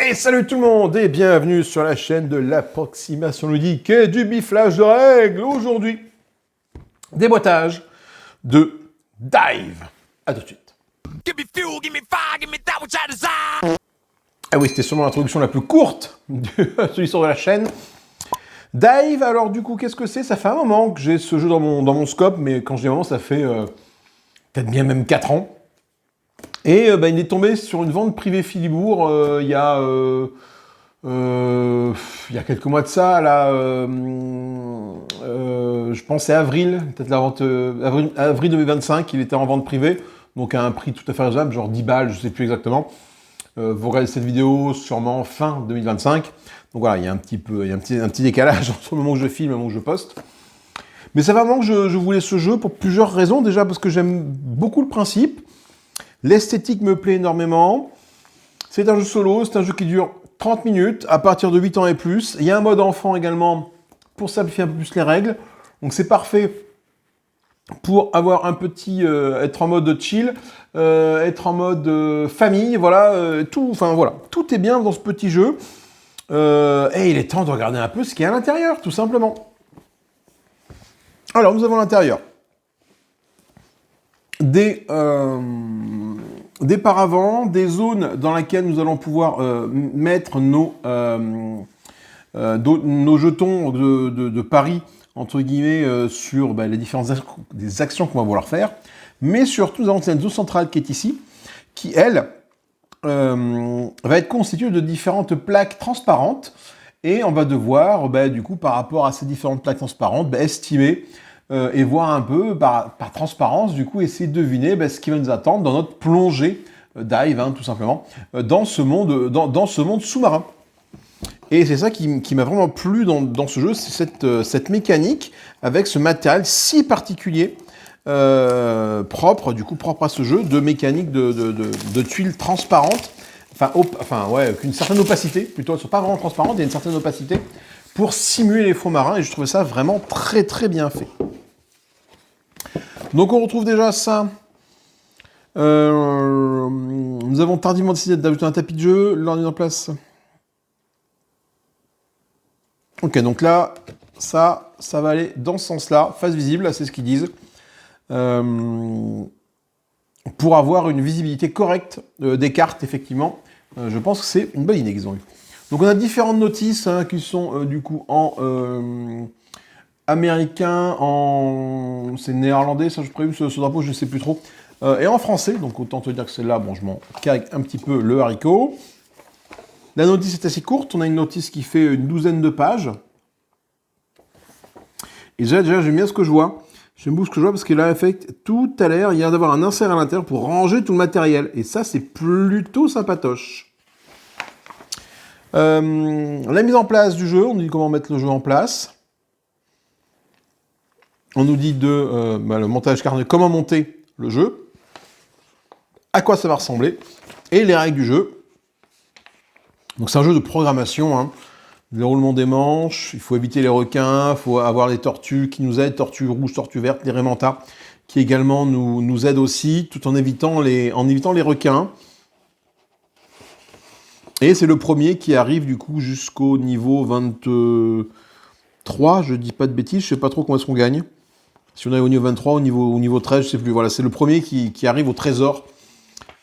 Et salut tout le monde et bienvenue sur la chaîne de l'approximation ludique et du biflage de règles. Aujourd'hui, déboîtage de Dive. A tout de suite. Ah oui, c'était sûrement l'introduction la plus courte de l'histoire de la chaîne. Dive, alors du coup, qu'est-ce que c'est? Ça fait un moment que j'ai ce jeu dans mon scope, mais quand je dis un moment, ça fait peut-être bien même 4 ans. Et il est tombé sur une vente privée Philibourg il y a quelques mois de ça, là, je pense c'est avril, peut-être la vente, avril 2025, il était en vente privée, donc à un prix tout à fait raisonnable, genre 10 balles, je sais plus exactement. Vous regardez cette vidéo sûrement fin 2025, donc voilà, il y a un petit décalage entre le moment où je filme et le moment où je poste. Mais c'est vraiment que je voulais ce jeu pour plusieurs raisons, déjà parce que j'aime beaucoup le principe, l'esthétique me plaît énormément, c'est un jeu solo, c'est un jeu qui dure 30 minutes, à partir de 8 ans et plus. Il y a un mode enfant également, pour simplifier un peu plus les règles. Donc c'est parfait pour avoir un petit... être en mode chill, être en mode famille, voilà, tout est bien dans ce petit jeu. Et il est temps de regarder un peu ce qu'il y a à l'intérieur, tout simplement. Alors, nous avons à l'intérieur des paravents, des zones dans lesquelles nous allons pouvoir mettre nos jetons de paris, entre guillemets, sur les différentes actions qu'on va vouloir faire. Mais surtout, nous avons cette zone centrale qui est ici, qui, elle, va être constituée de différentes plaques transparentes. Et on va devoir, du coup, par rapport à ces différentes plaques transparentes, estimer et voir un peu, par transparence, du coup, essayer de deviner ce qui va nous attendre dans notre plongée dive, tout simplement, dans ce monde sous-marin. Et c'est ça qui m'a vraiment plu dans ce jeu, c'est cette mécanique avec ce matériel si particulier, propre à ce jeu, de mécanique de tuiles transparentes, avec une certaine opacité, plutôt, elles ne sont pas vraiment transparentes, il y a une certaine opacité, pour simuler les fonds marins, et je trouvais ça vraiment très très bien fait. Donc on retrouve déjà ça. Nous avons tardivement décidé d'ajouter un tapis de jeu, l'on est en place. Ok, donc là, ça va aller dans ce sens-là, face visible, c'est ce qu'ils disent, pour avoir une visibilité correcte des cartes, effectivement. Je pense que c'est une bonne idée qu'ils ont eu. Donc on a différentes notices qui sont du coup en américain, c'est néerlandais, ça je présume, ce drapeau je ne sais plus trop, et en français, donc autant te dire que celle-là, bon je m'en cague un petit peu le haricot. La notice est assez courte, on a une notice qui fait une 12aine de pages. Et déjà j'aime bien ce que je vois. J'aime beaucoup ce que je vois parce que là, en fait, tout à l'air, il y a d'avoir un insert à l'intérieur pour ranger tout le matériel. Et ça, c'est plutôt sympatoche. La mise en place du jeu, on nous dit comment mettre le jeu en place. On nous dit le montage carnet, comment monter le jeu, à quoi ça va ressembler, et les règles du jeu. Donc c'est un jeu de programmation, le roulement des manches, il faut éviter les requins, il faut avoir les tortues qui nous aident, tortues rouges, tortues vertes, les rémentas, qui également nous aident aussi, tout en évitant les requins. Et c'est le premier qui arrive du coup jusqu'au niveau 23, je dis pas de bêtises, je sais pas trop comment est-ce qu'on gagne. Si on est au niveau 23, au niveau 13, je sais plus. Voilà, c'est le premier qui arrive au trésor.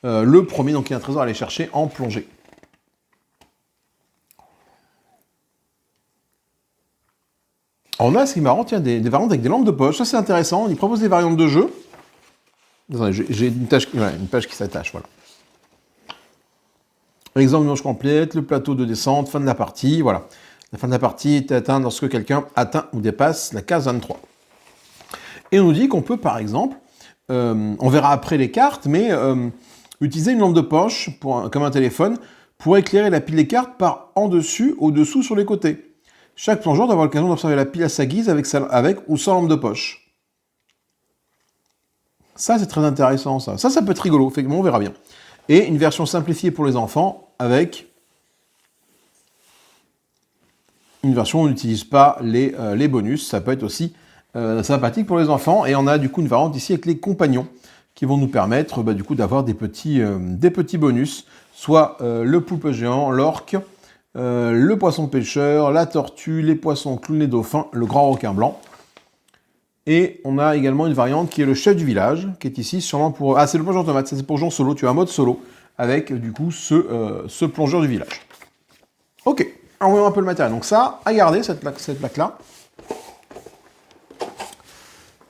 Le premier, donc il y a un trésor à aller chercher en plongée. On a, ce qui est marrant, tiens, des variantes avec des lampes de poche. Ça, c'est intéressant. Ils proposent des variantes de jeu. Attendez, j'ai une page qui s'attache, voilà. Exemple de manche complète, le plateau de descente, fin de la partie, voilà. La fin de la partie est atteinte lorsque quelqu'un atteint ou dépasse la case 23. Et on nous dit qu'on peut, par exemple, on verra après les cartes, mais utiliser une lampe de poche, comme un téléphone, pour éclairer la pile des cartes par en dessus, au-dessous, sur les côtés. Chaque plongeur doit avoir l'occasion d'observer la pile à sa guise avec ou sans lampe de poche. Ça, c'est très intéressant, ça. Ça peut être rigolo, effectivement, on verra bien. Et une version simplifiée pour les enfants, avec une version où on n'utilise pas les bonus. Ça peut être aussi sympathique pour les enfants. Et on a du coup une variante ici avec les compagnons, qui vont nous permettre du coup d'avoir des petits bonus, soit le poulpe géant, l'orque, le poisson pêcheur, la tortue, les poissons clowns, les dauphins, le grand requin blanc. Et on a également une variante qui est le chef du village, qui est ici sûrement pour... Ah, c'est le plongeur automate, ça c'est pour jouer en solo, tu as un mode solo, avec du coup ce plongeur du village. Ok, alors voyons un peu le matériel. Donc ça, à garder, cette plaque-là.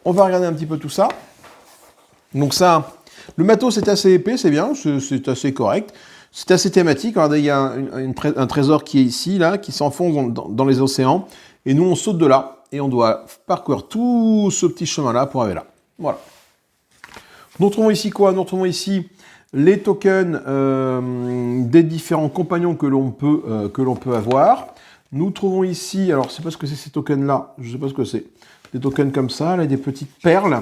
On va regarder un petit peu tout ça. Donc ça, le matos c'est assez épais, c'est bien, c'est assez correct. C'est assez thématique. Regardez, il y a un trésor qui est ici, là, qui s'enfonce dans les océans. Et nous, on saute de là. Et on doit parcourir tout ce petit chemin-là pour arriver là. Voilà. Nous retrouvons ici quoi? Nous retrouvons ici les tokens des différents compagnons que l'on peut avoir. Nous trouvons ici, alors je ne sais pas ce que c'est ces tokens-là, je ne sais pas ce que c'est. Des tokens comme ça, là, des petites perles.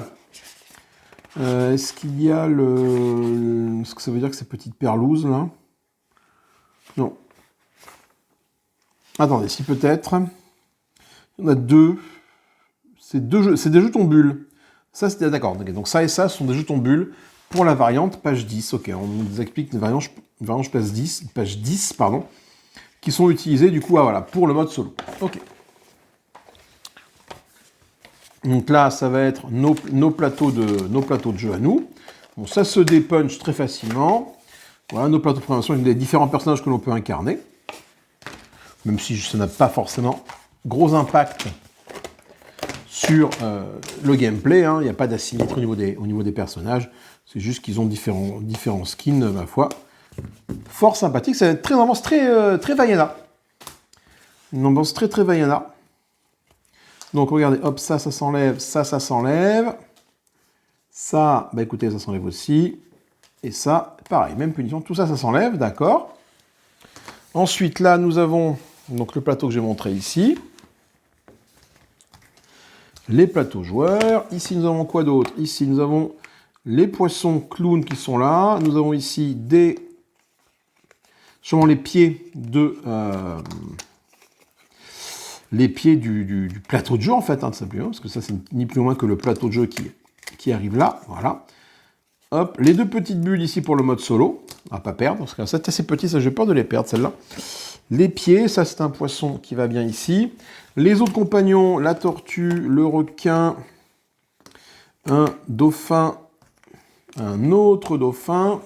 Est-ce qu'il y a le... Est-ce que ça veut dire que c'est petites perlouses, là? Non. Attendez, si peut-être. Il y en a deux. C'est des jetons bulles. Ça, c'était d'accord. Donc ça et ça sont des jetons bulles pour la variante page 10. Ok, on nous explique une variante page 10, pardon, qui sont utilisés du coup voilà, pour le mode solo. Ok. Donc là, ça va être nos plateaux de jeu à nous. Bon, ça se dépunch très facilement. Voilà, nos plateaux de programmation avec les différents personnages que l'on peut incarner. Même si ça n'a pas forcément gros impact sur le gameplay. Hein. Il n'y a pas d'asymétrie au niveau des personnages. C'est juste qu'ils ont différents skins, ma foi. Fort sympathique. Ça va être une ambiance très Vaiana. Une ambiance très Vaiana. Donc regardez, hop, ça s'enlève, ça s'enlève. Ça, bah écoutez, ça s'enlève aussi. Et ça, pareil, même punition, tout ça, ça s'enlève, d'accord. Ensuite, là, nous avons donc le plateau que j'ai montré ici. Les plateaux joueurs. Ici, nous avons quoi d'autre? Ici, nous avons les poissons clowns qui sont là. Nous avons ici sûrement les pieds du plateau de jeu, en fait, hein, tout simplement, parce que ça, c'est ni plus loin que le plateau de jeu qui arrive là, voilà. Hop, les deux petites bulles ici pour le mode solo, à pas perdre, parce que c'est assez petit, ça j'ai peur de les perdre, celle-là. Les pieds, ça c'est un poisson qui va bien ici. Les autres compagnons, la tortue, le requin, un dauphin, un autre dauphin,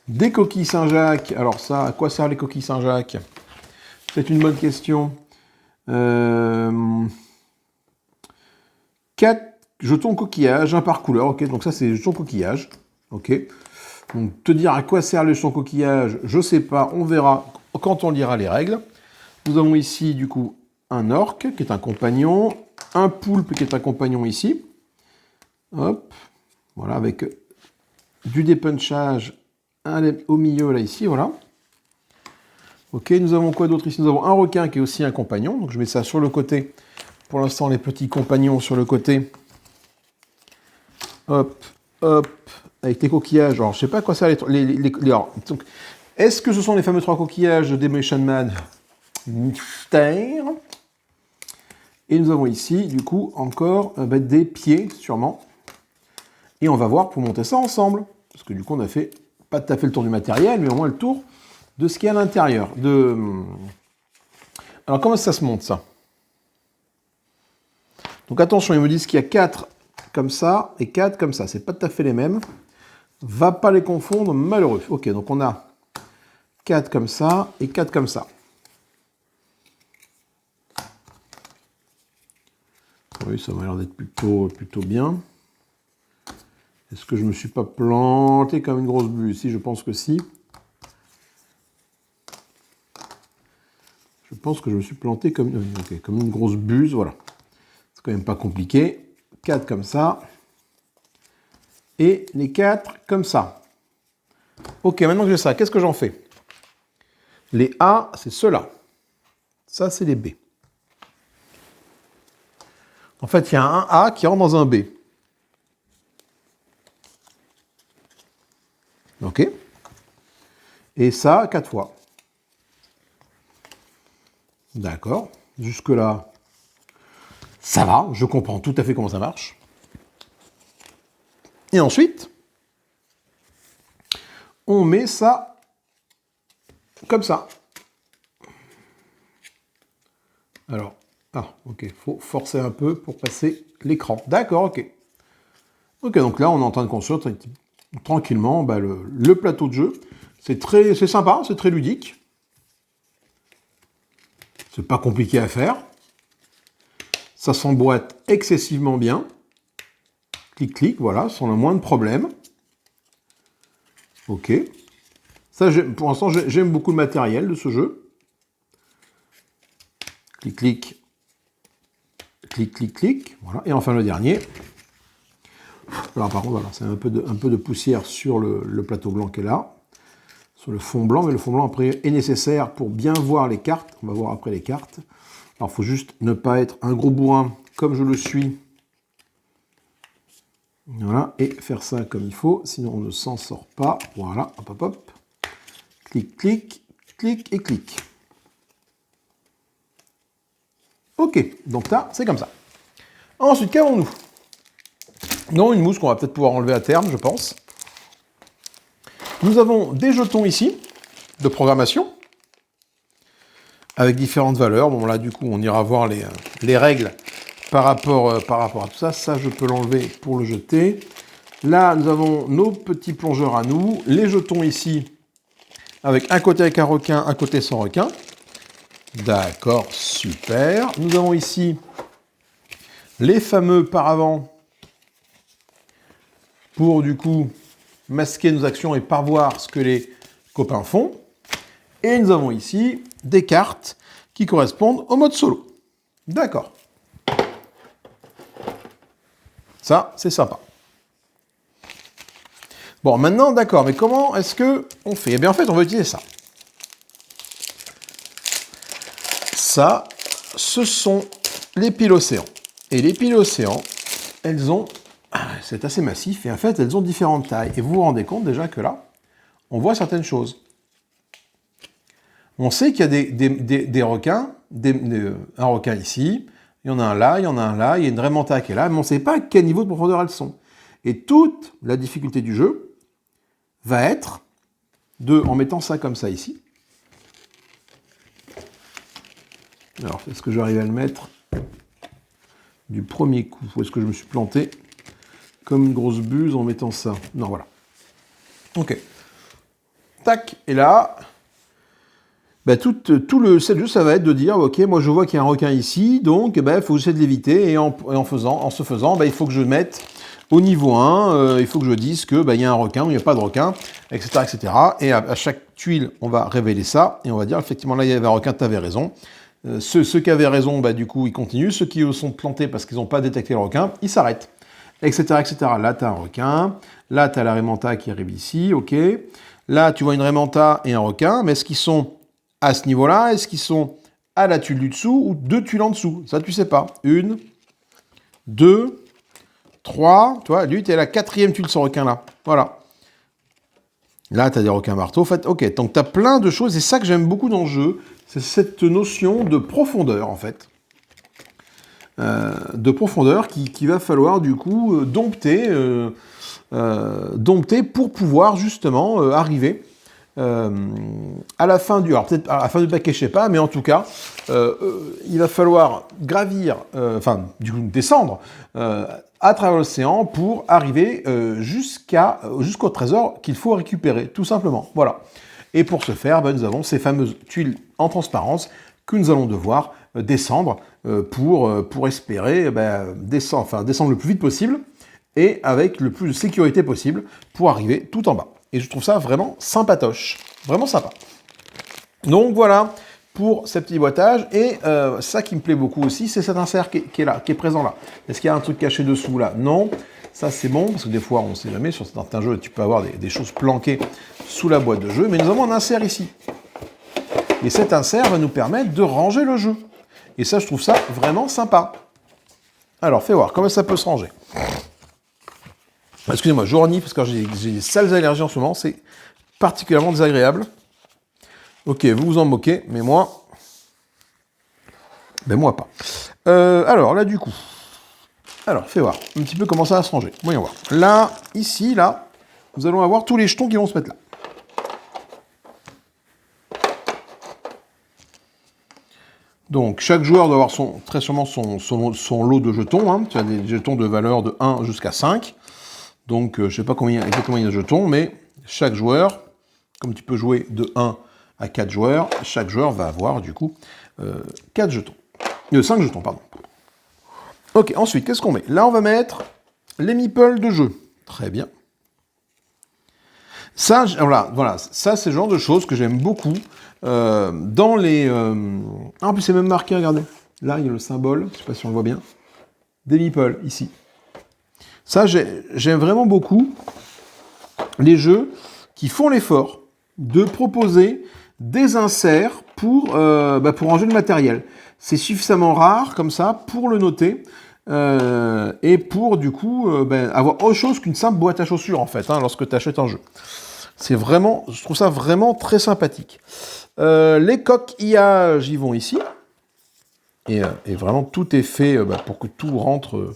des coquilles Saint-Jacques. Alors ça, à quoi servent les coquilles Saint-Jacques? C'est une bonne question. 4 jetons coquillage, un par couleur, ok, donc ça c'est jetons coquillage, ok. Donc te dire à quoi sert le jeton coquillage, je sais pas, on verra quand on lira les règles. Nous avons ici du coup un orque qui est un compagnon, un poulpe qui est un compagnon ici, hop, voilà, avec du dépunchage au milieu là ici, voilà. Ok, nous avons quoi d'autre ici? Nous avons un requin qui est aussi un compagnon, donc je mets ça sur le côté. Pour l'instant, les petits compagnons sur le côté. Hop, hop, avec les coquillages. Alors, je sais pas à quoi ça donc, est-ce que ce sont les fameux 3 coquillages de Demolition Man? Mystère. Et nous avons ici, du coup, encore des pieds, sûrement. Et on va voir pour monter ça ensemble. Parce que du coup, on a fait, pas tout à fait le tour du matériel, mais au moins le tour de ce qu'il y a à l'intérieur. Alors, comment ça se monte, ça? Donc, attention, ils me disent qu'il y a 4 comme ça et 4 comme ça. C'est pas tout à fait les mêmes. Va pas les confondre, malheureux. Ok, donc on a 4 comme ça et 4 comme ça. Oui, ça m'a l'air d'être plutôt bien. Est-ce que je me suis pas planté comme une grosse bulle? Si, je pense que si. Je pense que je me suis planté comme une grosse buse, voilà. C'est quand même pas compliqué. 4 comme ça. Et les 4 comme ça. Ok, maintenant que j'ai ça, qu'est-ce que j'en fais? Les A, c'est ceux-là. Ça, c'est les B. En fait, il y a un A qui rentre dans un B. Ok. Et ça, 4 fois. D'accord. Jusque-là, ça va. Je comprends tout à fait comment ça marche. Et ensuite, on met ça comme ça. Alors, ok, il faut forcer un peu pour passer l'écran. D'accord, ok. Ok, donc là, on est en train de construire tranquillement le plateau de jeu. C'est sympa, c'est très ludique. C'est pas compliqué à faire. Ça s'emboîte excessivement bien. Clic, clic, voilà, sans le moindre problème. Ok. Ça, pour l'instant, j'aime beaucoup le matériel de ce jeu. Clic, clic. Clic, clic, clic. Voilà. Et enfin, le dernier. Alors, par contre, voilà, c'est un peu de poussière sur le plateau blanc qui est là. Sur le fond blanc, mais le fond blanc, après, est nécessaire pour bien voir les cartes. On va voir après les cartes. Alors, il faut juste ne pas être un gros bourrin comme je le suis. Voilà, et faire ça comme il faut, sinon on ne s'en sort pas. Voilà, hop, hop, hop. Clic, clic, clic et clic. Ok, donc là, c'est comme ça. Ensuite, qu'avons-nous? Non, une mousse qu'on va peut-être pouvoir enlever à terme, je pense. Nous avons des jetons ici, de programmation, avec différentes valeurs. Bon, là, du coup, on ira voir les règles par rapport à tout ça. Ça, je peux l'enlever pour le jeter. Là, nous avons nos petits plongeurs à nous. Les jetons ici, avec un côté avec un requin, un côté sans requin. D'accord, super. Nous avons ici les fameux paravents pour, du coup, masquer nos actions et pas voir ce que les copains font. Et nous avons ici des cartes qui correspondent au mode solo. D'accord. Ça, c'est sympa. Bon, maintenant, d'accord, mais comment est-ce qu'on fait? Eh bien, en fait, on va utiliser ça. Ça, ce sont les piles océans. Et les piles océans, elles ont... C'est assez massif, et en fait, elles ont différentes tailles. Et vous vous rendez compte déjà que là, on voit certaines choses. On sait qu'il y a des requins, un requin ici, il y en a un là, il y en a un là, il y a une vraie manta qui est là, mais on ne sait pas à quel niveau de profondeur elles sont. Et toute la difficulté du jeu va être en mettant ça comme ça ici. Alors, est-ce que j'arrive à le mettre du premier coup? Ou est-ce que je me suis planté comme une grosse buse en mettant ça? Non, voilà. Ok. Tac, et là, tout le jeu, ça va être de dire, ok, moi je vois qu'il y a un requin ici, donc il faut que j'essaie de l'éviter, et en ce faisant, il faut que je mette au niveau 1, il faut que je dise que il y a un requin ou il n'y a pas de requin, etc. etc. Et à chaque tuile, on va révéler ça, et on va dire, effectivement, là, il y avait un requin, tu avais raison. Ceux qui avaient raison, du coup, ils continuent. Ceux qui sont plantés parce qu'ils n'ont pas détecté le requin, ils s'arrêtent, etc. etc. Là, tu as un requin, là, tu as la raimanta qui arrive ici, ok. Là, tu vois une raimanta et un requin, mais est-ce qu'ils sont à ce niveau-là? Est-ce qu'ils sont à la tuile du dessous ou 2 tuiles en dessous? Ça, tu sais pas. 1, 2, 3, tu vois, lui, tu es à la 4e tuile sans requin là. Voilà. Là, tu as des requins marteaux. En fait, ok, donc tu as plein de choses. C'est ça que j'aime beaucoup dans le jeu. C'est cette notion de profondeur, en fait. De profondeur qu'il va falloir, du coup, dompter pour pouvoir, justement, arriver à la fin du... Alors, peut-être à la fin du paquet, je sais pas, mais en tout cas, il va falloir gravir, descendre à travers l'océan pour arriver jusqu'au trésor qu'il faut récupérer, tout simplement. Voilà. Et pour ce faire, nous avons ces fameuses tuiles en transparence que nous allons devoir descendre pour espérer descendre le plus vite possible et avec le plus de sécurité possible pour arriver tout en bas. Et je trouve ça vraiment sympatoche. Vraiment sympa. Donc voilà pour ce petit boitage. Et ça qui me plaît beaucoup aussi, c'est cet insert qui est là, qui est présent là. Est-ce qu'il y a un truc caché dessous là? Non. Ça c'est bon, parce que des fois on ne sait jamais, sur certains jeux tu peux avoir des choses planquées sous la boîte de jeu. Mais nous avons un insert ici. Et cet insert va nous permettre de ranger le jeu. Et ça, je trouve ça vraiment sympa. Alors, fais voir, comment ça peut se ranger? Excusez-moi, je renifle parce que j'ai des sales allergies en ce moment, c'est particulièrement désagréable. Ok, vous vous en moquez, mais moi... moi pas. Alors, là, du coup... Alors, fais voir un petit peu comment ça va se ranger. Voyons voir. Là, ici, là, nous allons avoir tous les jetons qui vont se mettre là. Donc, chaque joueur doit avoir très sûrement son lot de jetons. Hein. Tu as des jetons de valeur de 1 jusqu'à 5. Donc, je ne sais pas exactement il y a de jetons, mais chaque joueur, comme tu peux jouer de 1 à 4 joueurs, chaque joueur va avoir, du coup, 4 jetons. 5 jetons, pardon. Ok, ensuite, qu'est-ce qu'on met? Là, on va mettre les meeples de jeu. Très bien. Ça, voilà, ça, c'est le genre de choses que j'aime beaucoup dans les... en plus, c'est même marqué, regardez. Là, il y a le symbole, je ne sais pas si on le voit bien, des meeples, ici. Ça, j'aime vraiment beaucoup les jeux qui font l'effort de proposer des inserts pour ranger le matériel. C'est suffisamment rare, comme ça, pour le noter, et pour, du coup, avoir autre chose qu'une simple boîte à chaussures, en fait, hein, lorsque tu achètes un jeu. C'est vraiment, je trouve ça vraiment très sympathique. Les coquillages, ils vont ici. Et vraiment, tout est fait pour que tout rentre,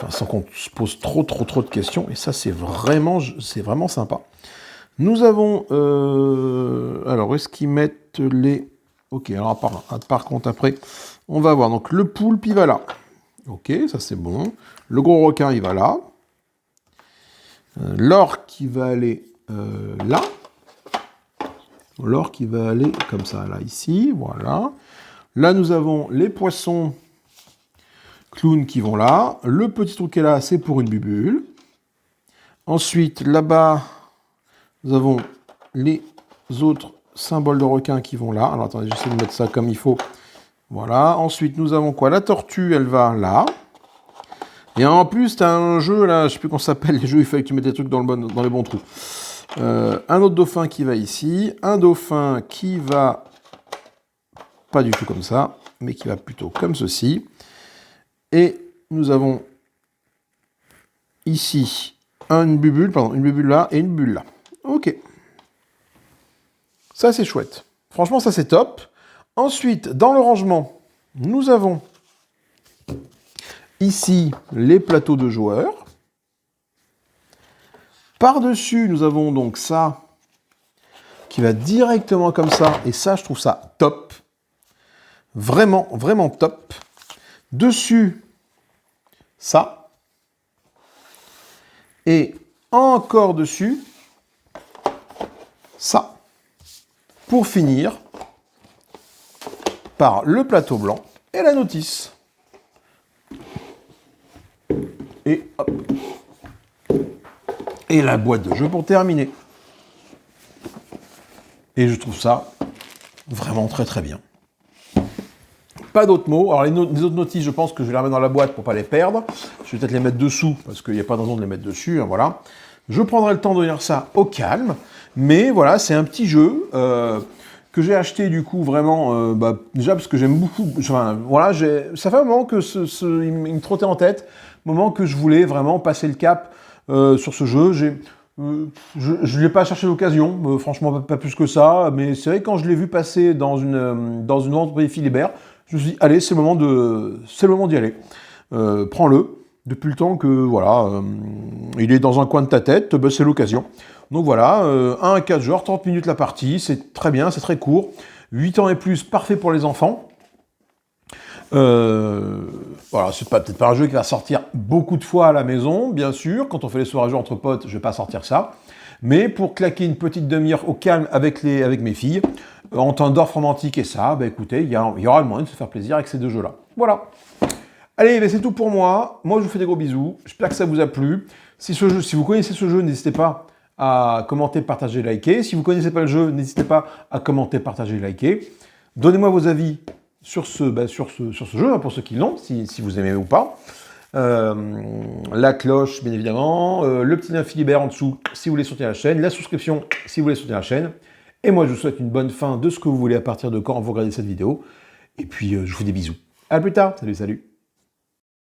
sans qu'on se pose trop de questions. Et ça, c'est vraiment sympa. Nous avons... alors, où est-ce qu'ils mettent les... Ok, alors par contre, après, on va voir. Donc, le poulpe, il va là. Ok, ça c'est bon. Le gros requin, il va là. L'orque, il va aller là. L'orque, il va aller comme ça, là, ici. Voilà. Là, nous avons les poissons clowns qui vont là. Le petit truc qui est là, c'est pour une bubule. Ensuite, là-bas, nous avons les autres symboles de requins qui vont là. Alors, attendez, j'essaie de mettre ça comme il faut. Voilà. Ensuite, nous avons quoi? La tortue, elle va là. Et en plus, tu as un jeu, là, je ne sais plus comment ça s'appelle, les jeux, il fallait que tu mettes les trucs dans les bons trous. Un autre dauphin qui va ici. Un dauphin qui va pas du tout comme ça, mais qui va plutôt comme ceci. Et nous avons ici une bubule là et une bulle là. Ok. Ça, c'est chouette. Franchement, ça, c'est top. Ensuite, dans le rangement, nous avons ici les plateaux de joueurs. Par-dessus, nous avons donc ça qui va directement comme ça. Et ça, je trouve ça top. Vraiment, vraiment top. Dessus, ça. Et encore dessus, ça. Pour finir par le plateau blanc et la notice. Et hop. Et la boîte de jeu pour terminer. Et je trouve ça vraiment très très bien. Pas d'autres mots. Alors les autres notices, je pense que je vais les remettre dans la boîte pour ne pas les perdre. Je vais peut-être les mettre dessous, parce qu'il n'y a pas de raison de les mettre dessus. Hein, voilà. Je prendrai le temps de lire ça au calme. Mais voilà, c'est un petit jeu que j'ai acheté du coup vraiment, déjà parce que j'aime beaucoup. Enfin, voilà, ça fait un moment que il me trottait en tête, un moment que je voulais vraiment passer le cap sur ce jeu. Je n'ai pas cherché l'occasion, franchement pas plus que ça, mais c'est vrai que quand je l'ai vu passer dans une vente prix Philibert, je me suis dit, allez, c'est le moment d'y aller. Prends-le. Depuis le temps que, voilà, il est dans un coin de ta tête, c'est l'occasion. Donc voilà, 1 à 4 joueurs, 30 minutes la partie, c'est très bien, c'est très court. 8 ans et plus, parfait pour les enfants. Voilà, c'est peut-être pas un jeu qui va sortir beaucoup de fois à la maison, bien sûr. Quand on fait les soirées jeux entre potes, je vais pas sortir ça. Mais pour claquer une petite demi-heure au calme avec mes filles, en temps d'offre romantique et ça, écoutez, il y aura le moyen de se faire plaisir avec ces deux jeux-là. Voilà. Allez, c'est tout pour moi. Moi, je vous fais des gros bisous. J'espère que ça vous a plu. Si vous connaissez ce jeu, n'hésitez pas à commenter, partager, liker. Si vous ne connaissez pas le jeu, n'hésitez pas à commenter, partager, liker. Donnez-moi vos avis sur ce jeu, hein, pour ceux qui l'ont, si vous aimez ou pas. La cloche, bien évidemment. Le petit lien Philibert en dessous, si vous voulez soutenir la chaîne. La souscription, si vous voulez soutenir la chaîne. Et moi, je vous souhaite une bonne fin de ce que vous voulez à partir de quand vous regardez cette vidéo. Et puis, je vous fais des bisous. À plus tard. Salut, salut.